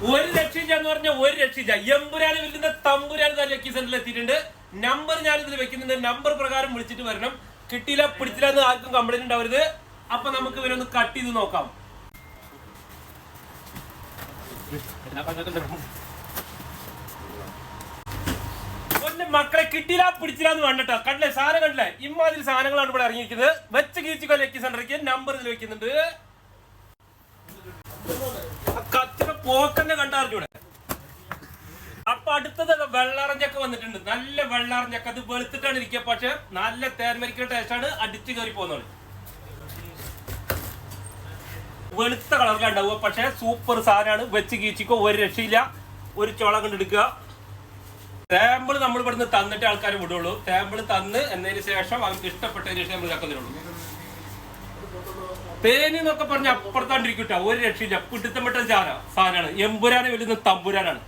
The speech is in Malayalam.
ഒരു രക്ഷയില്ല എന്ന് പറഞ്ഞാൽ ഒരു രക്ഷയില്ല. എമ്പുരാന് വില്ലുന്ന തമ്പുരാൻ ലക്കി സെന്ററിൽ എത്തിയിട്ടുണ്ട്. നമ്പർ ഞാനിതിൽ വെക്കുന്നുണ്ട്. നമ്പർ പ്രകാരം വിളിച്ചിട്ട് വരണം. കിട്ടിയില്ല പിടിച്ചില്ല എന്ന് ആർക്കും കംപ്ലൈന്റ് ഉണ്ടാവരുത്. അപ്പൊ നമുക്ക് ഇവരൊന്ന് കട്ട് ചെയ്ത് നോക്കാം. മക്കളെ കിട്ടിയില്ല പിടിച്ചില്ല എന്ന് വേണ്ടട്ടോ. കണ്ടില്ലേ സാധനം കണ്ടില്ലേ? ഇമാതിരി സാധനങ്ങളാണ് ഇവിടെ ഇറങ്ങിയിരിക്കുന്നത്. വെച്ച് കീച്ചിക്കോ ലക്കി സെന്ററിലേക്ക് നമ്പർ ഇതിൽ വെക്കുന്നുണ്ട്. കത്തിയുടെ പോക്കന്നെ കണ്ടറിഞ്ഞൂടെ. അപ്പൊ അടുത്തത് വെള്ളാറഞ്ചക്ക വന്നിട്ടുണ്ട്. നല്ല വെള്ളാറഞ്ചക്ക. അത് വെളുത്തിട്ടാണ് ഇരിക്കുക. പക്ഷെ നല്ല തേന്മരിക്കുന്ന ടേസ്റ്റാണ്. അടിച്ചു കയറി പോകുന്നത്. വെളുത്ത കളറിലാണ് ഉണ്ടാവുക. പക്ഷെ സൂപ്പർ സാധനമാണ്. വെച്ച് കീച്ചിക്കോ ഒരു രക്ഷയില്ല. ഒരു ചോള കണ്ടെടുക്കുക. സാമ്പിൾ നമ്മൾ ഇവിടുന്ന് തന്നിട്ട് ആൾക്കാർ വിടുള്ളൂ. സാമ്പിൾ തന്ന് എന്നതിന് ശേഷം അവർക്ക് ഇഷ്ടപ്പെട്ടതിന് ശേഷം നമ്മൾ ചക്കുന്നുള്ളൂ. തേനി എന്നൊക്കെ പറഞ്ഞ അപ്പുറത്താണ്ടിരിക്കട്ടോ. ഒരു രക്ഷയില്ല. പിടുത്തം പെട്ട സാധനമാണ്. എമ്പുരാനെ വരുന്ന തമ്പുരാനാണ്.